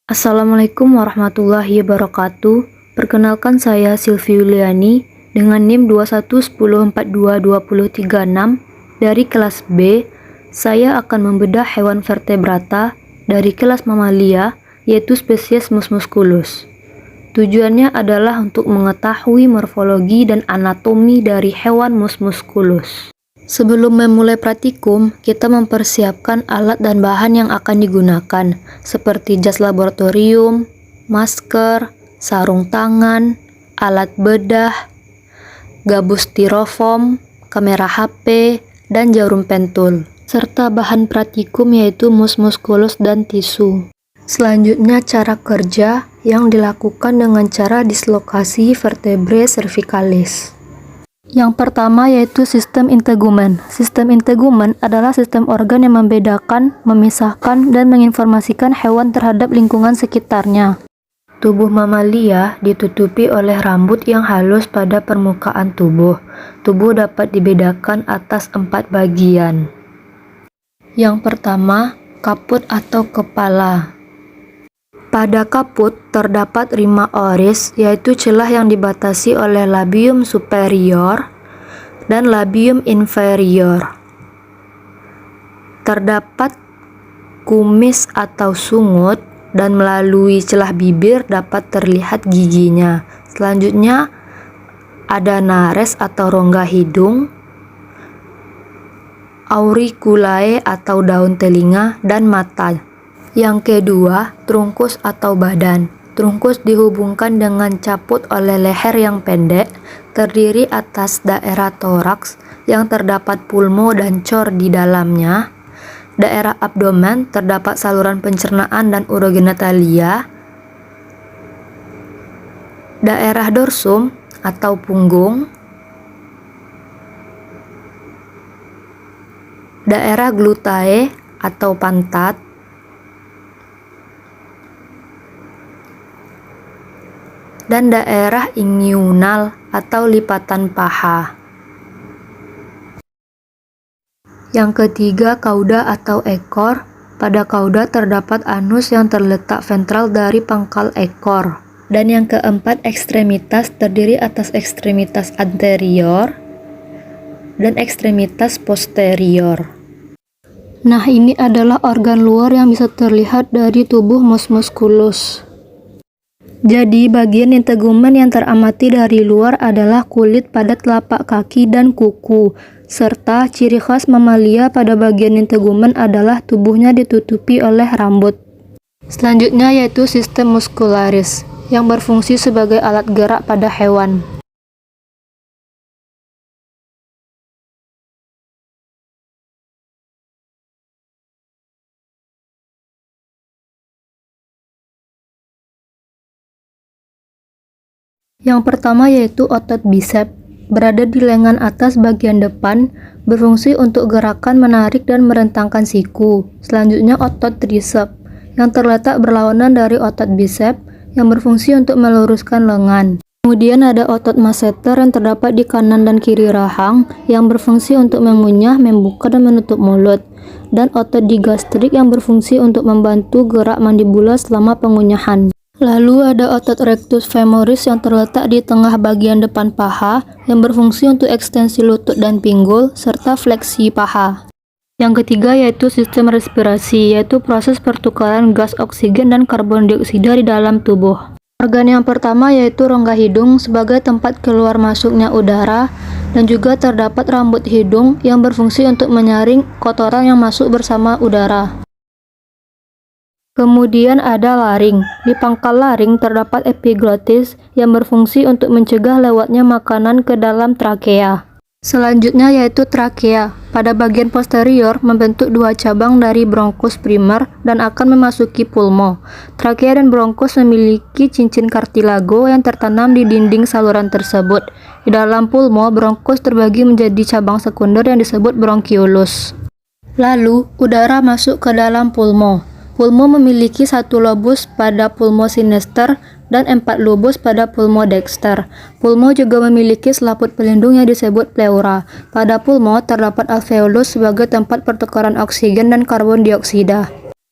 Assalamualaikum warahmatullahi wabarakatuh. Perkenalkan saya Sylvie Yuliani dengan NIM 2110422036 dari kelas B. Saya akan membedah hewan vertebrata dari kelas mamalia, yaitu spesies Mus musculus. Tujuannya adalah untuk mengetahui morfologi dan anatomi dari hewan Mus musculus. Sebelum memulai praktikum, kita mempersiapkan alat dan bahan yang akan digunakan, seperti jas laboratorium, masker, sarung tangan, alat bedah, gabus styrofoam, kamera HP, dan jarum pentul, serta bahan praktikum yaitu mus musculus dan tisu. Selanjutnya cara kerja yang dilakukan dengan cara dislokasi vertebrae cervicalis. Yang pertama yaitu sistem integumen. Sistem integumen adalah sistem organ yang membedakan, memisahkan, dan menginformasikan hewan terhadap lingkungan sekitarnya. Tubuh mamalia ditutupi oleh rambut yang halus pada permukaan tubuh. Tubuh dapat dibedakan atas 4 bagian. Yang pertama, kaput atau kepala. Pada kaput terdapat 5 oris, yaitu celah yang dibatasi oleh labium superior dan labium inferior. Terdapat kumis atau sungut dan melalui celah bibir dapat terlihat giginya. Selanjutnya ada nares atau rongga hidung, auriculae atau daun telinga, dan mata. Yang kedua, trunkus atau badan. Trunkus dihubungkan dengan caput oleh leher yang pendek, terdiri atas daerah toraks yang terdapat pulmo dan cor di dalamnya. Daerah abdomen terdapat saluran pencernaan dan urogenitalia. Daerah dorsum atau punggung. Daerah glutae atau pantat. Dan daerah inguinal atau lipatan paha. Yang ketiga, kauda atau ekor. Pada kauda terdapat anus yang terletak ventral dari pangkal ekor. Dan yang keempat, ekstremitas terdiri atas ekstremitas anterior dan ekstremitas posterior. Nah, ini adalah organ luar yang bisa terlihat dari tubuh mus musculus. Jadi, bagian integumen yang teramati dari luar adalah kulit pada telapak kaki dan kuku, serta ciri khas mamalia pada bagian integumen adalah tubuhnya ditutupi oleh rambut. Selanjutnya yaitu sistem muscularis, yang berfungsi sebagai alat gerak pada hewan. Yang pertama yaitu otot bisep, berada di lengan atas bagian depan, berfungsi untuk gerakan menarik dan merentangkan siku. Selanjutnya otot trisep, yang terletak berlawanan dari otot bisep, yang berfungsi untuk meluruskan lengan. Kemudian ada otot masseter yang terdapat di kanan dan kiri rahang, yang berfungsi untuk mengunyah, membuka, dan menutup mulut. Dan otot digastrik yang berfungsi untuk membantu gerak mandibula selama pengunyahan. Lalu ada otot rectus femoris yang terletak di tengah bagian depan paha, yang berfungsi untuk ekstensi lutut dan pinggul, serta fleksi paha. Yang ketiga yaitu sistem respirasi, yaitu proses pertukaran gas oksigen dan karbon dioksida di dalam tubuh. Organ yang pertama yaitu rongga hidung sebagai tempat keluar masuknya udara, dan juga terdapat rambut hidung yang berfungsi untuk menyaring kotoran yang masuk bersama udara. Kemudian ada laring. Di pangkal laring terdapat epiglotis yang berfungsi untuk mencegah lewatnya makanan ke dalam trakea. Selanjutnya yaitu trakea. Pada bagian posterior membentuk 2 cabang dari bronkus primer dan akan memasuki pulmo. Trakea dan bronkus memiliki cincin kartilago yang tertanam di dinding saluran tersebut. Di dalam pulmo, bronkus terbagi menjadi cabang sekunder yang disebut bronchiolus. Lalu, udara masuk ke dalam pulmo. Pulmo memiliki 1 lobus pada pulmo sinister dan 4 lobus pada pulmo dexter. Pulmo juga memiliki selaput pelindung yang disebut pleura. Pada pulmo terdapat alveolus sebagai tempat pertukaran oksigen dan karbon dioksida.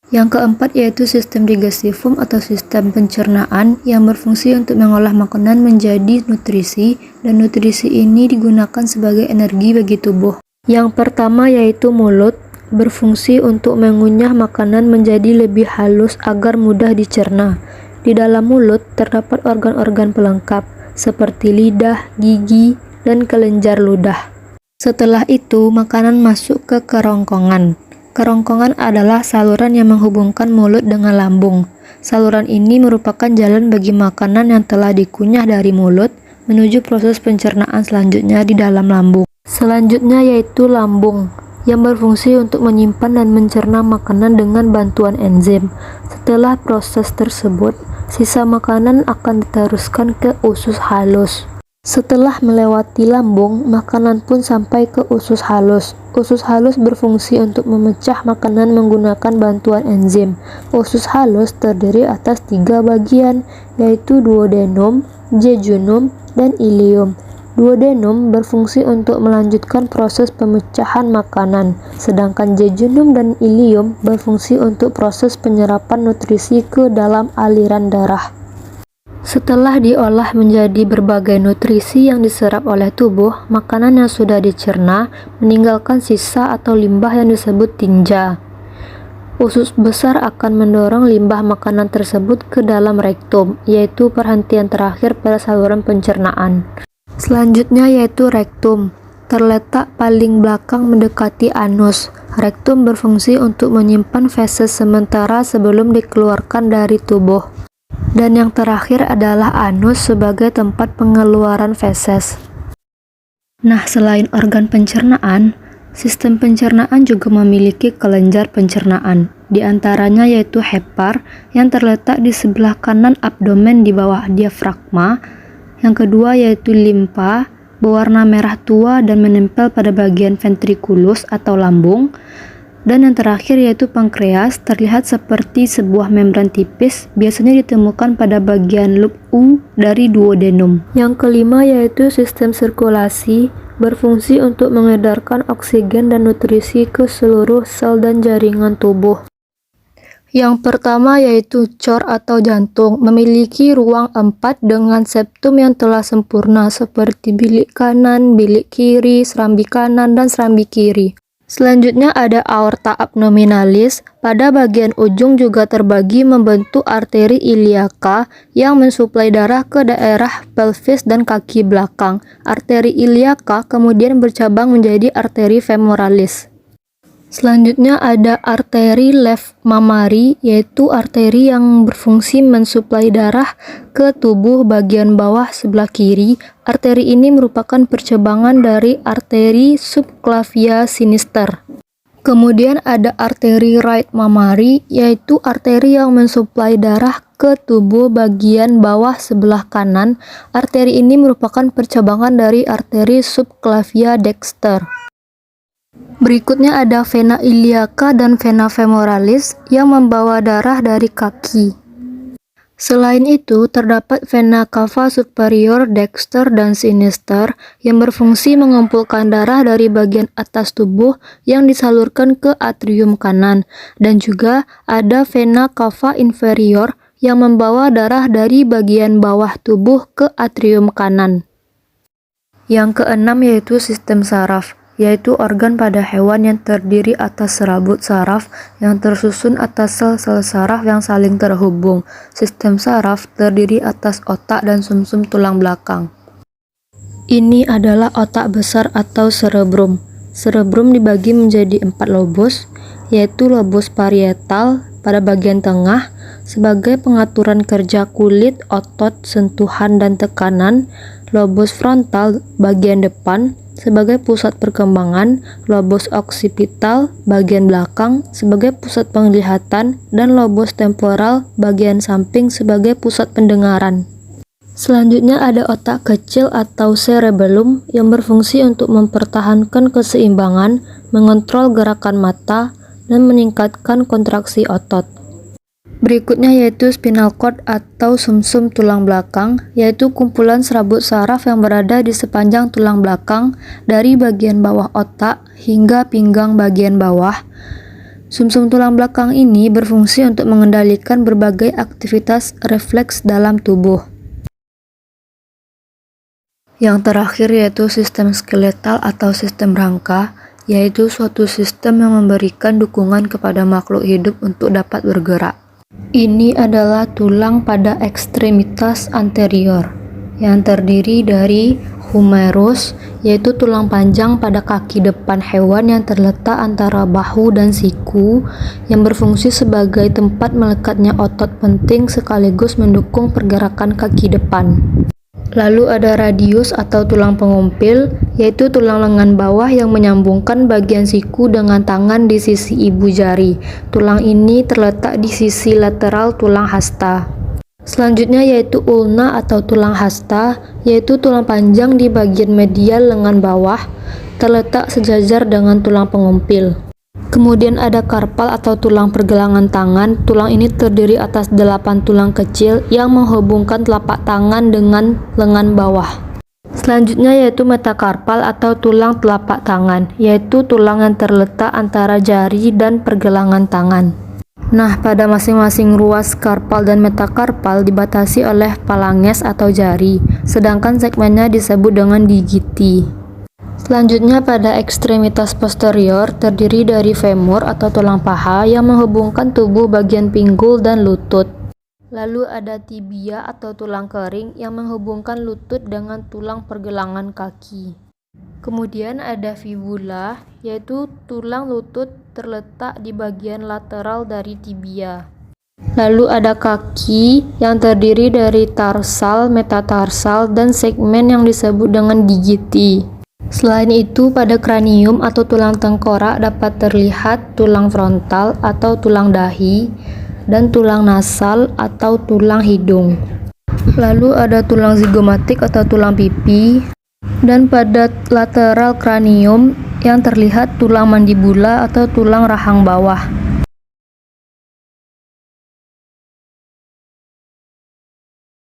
Yang keempat yaitu sistem digestifum atau sistem pencernaan yang berfungsi untuk mengolah makanan menjadi nutrisi, dan nutrisi ini digunakan sebagai energi bagi tubuh. Yang pertama yaitu mulut, berfungsi untuk mengunyah makanan menjadi lebih halus agar mudah dicerna. Di dalam mulut terdapat organ-organ pelengkap seperti lidah, gigi, dan kelenjar ludah. Setelah itu, makanan masuk ke kerongkongan. Kerongkongan adalah saluran yang menghubungkan mulut dengan lambung. Saluran ini merupakan jalan bagi makanan yang telah dikunyah dari mulut menuju proses pencernaan selanjutnya di dalam lambung. Selanjutnya yaitu lambung, yang berfungsi untuk menyimpan dan mencerna makanan dengan bantuan enzim. Setelah proses tersebut, sisa makanan akan diteruskan ke usus halus. Setelah melewati lambung, makanan pun sampai ke usus halus. Usus halus berfungsi untuk memecah makanan menggunakan bantuan enzim. Usus halus terdiri atas 3 bagian, yaitu duodenum, jejunum, dan ileum. Duodenum berfungsi untuk melanjutkan proses pemecahan makanan, sedangkan jejunum dan ileum berfungsi untuk proses penyerapan nutrisi ke dalam aliran darah. Setelah diolah menjadi berbagai nutrisi yang diserap oleh tubuh, makanan yang sudah dicerna meninggalkan sisa atau limbah yang disebut tinja. Usus besar akan mendorong limbah makanan tersebut ke dalam rektum, yaitu perhentian terakhir pada saluran pencernaan. Selanjutnya yaitu rektum, terletak paling belakang mendekati anus. Rektum berfungsi untuk menyimpan feses sementara sebelum dikeluarkan dari tubuh. Dan yang terakhir adalah anus sebagai tempat pengeluaran feses. Nah, selain organ pencernaan, sistem pencernaan juga memiliki kelenjar pencernaan. Di antaranya yaitu hepar yang terletak di sebelah kanan abdomen di bawah diafragma. Yang kedua yaitu limfa, berwarna merah tua dan menempel pada bagian ventriculus atau lambung. Dan yang terakhir yaitu pankreas, terlihat seperti sebuah membran tipis, biasanya ditemukan pada bagian loop U dari duodenum. Yang kelima yaitu sistem sirkulasi, berfungsi untuk mengedarkan oksigen dan nutrisi ke seluruh sel dan jaringan tubuh. Yang pertama yaitu cor atau jantung, memiliki ruang 4 dengan septum yang telah sempurna seperti bilik kanan, bilik kiri, serambi kanan, dan serambi kiri. Selanjutnya ada aorta abdominalis, pada bagian ujung juga terbagi membentuk arteri iliaka yang mensuplai darah ke daerah pelvis dan kaki belakang. Arteri iliaka kemudian bercabang menjadi arteri femoralis. Selanjutnya ada arteri left mammary, yaitu arteri yang berfungsi mensuplai darah ke tubuh bagian bawah sebelah kiri. Arteri ini merupakan percabangan dari arteri subclavia sinister. Kemudian ada arteri right mammary, yaitu arteri yang mensuplai darah ke tubuh bagian bawah sebelah kanan. Arteri ini merupakan percabangan dari arteri subclavia dexter. Berikutnya ada vena iliaca dan vena femoralis yang membawa darah dari kaki. Selain itu, terdapat vena cava superior dexter dan sinister yang berfungsi mengumpulkan darah dari bagian atas tubuh yang disalurkan ke atrium kanan, dan juga ada vena cava inferior yang membawa darah dari bagian bawah tubuh ke atrium kanan. Yang keenam yaitu sistem saraf, yaitu organ pada hewan yang terdiri atas serabut saraf yang tersusun atas sel-sel saraf yang saling terhubung. Sistem saraf terdiri atas otak dan sumsum tulang belakang. Ini adalah otak besar atau cerebrum. Cerebrum dibagi menjadi 4 lobus, yaitu lobus parietal pada bagian tengah sebagai pengaturan kerja kulit, otot, sentuhan, dan tekanan. Lobus frontal bagian depan sebagai pusat perkembangan, lobus occipital bagian belakang sebagai pusat penglihatan, dan lobus temporal bagian samping sebagai pusat pendengaran. Selanjutnya ada otak kecil atau cerebellum yang berfungsi untuk mempertahankan keseimbangan, mengontrol gerakan mata, dan meningkatkan kontraksi otot. Berikutnya yaitu spinal cord atau sumsum tulang belakang, yaitu kumpulan serabut saraf yang berada di sepanjang tulang belakang dari bagian bawah otak hingga pinggang bagian bawah. Sumsum tulang belakang ini berfungsi untuk mengendalikan berbagai aktivitas refleks dalam tubuh. Yang terakhir yaitu sistem skeletal atau sistem rangka, yaitu suatu sistem yang memberikan dukungan kepada makhluk hidup untuk dapat bergerak. Ini adalah tulang pada ekstremitas anterior, yang terdiri dari humerus, yaitu tulang panjang pada kaki depan hewan yang terletak antara bahu dan siku, yang berfungsi sebagai tempat melekatnya otot penting sekaligus mendukung pergerakan kaki depan. Lalu ada radius atau tulang pengumpil, yaitu tulang lengan bawah yang menyambungkan bagian siku dengan tangan di sisi ibu jari. Tulang ini terletak di sisi lateral tulang hasta. Selanjutnya yaitu ulna atau tulang hasta, yaitu tulang panjang di bagian medial lengan bawah, terletak sejajar dengan tulang pengumpil. Kemudian ada karpal atau tulang pergelangan tangan. Tulang ini terdiri atas 8 tulang kecil yang menghubungkan telapak tangan dengan lengan bawah. Selanjutnya yaitu metakarpal atau tulang telapak tangan, yaitu tulang yang terletak antara jari dan pergelangan tangan. Nah, pada masing-masing ruas karpal dan metakarpal dibatasi oleh falanges atau jari, sedangkan segmennya disebut dengan digiti. Selanjutnya pada ekstremitas posterior terdiri dari femur atau tulang paha yang menghubungkan tubuh bagian pinggul dan lutut. Lalu ada tibia atau tulang kering yang menghubungkan lutut dengan tulang pergelangan kaki. Kemudian ada fibula, yaitu tulang lutut terletak di bagian lateral dari tibia. Lalu ada kaki yang terdiri dari tarsal, metatarsal, dan segmen yang disebut dengan digiti. Selain itu, pada kranium atau tulang tengkorak dapat terlihat tulang frontal atau tulang dahi dan tulang nasal atau tulang hidung. Lalu ada tulang zigomatik atau tulang pipi, dan pada lateral kranium yang terlihat tulang mandibula atau tulang rahang bawah.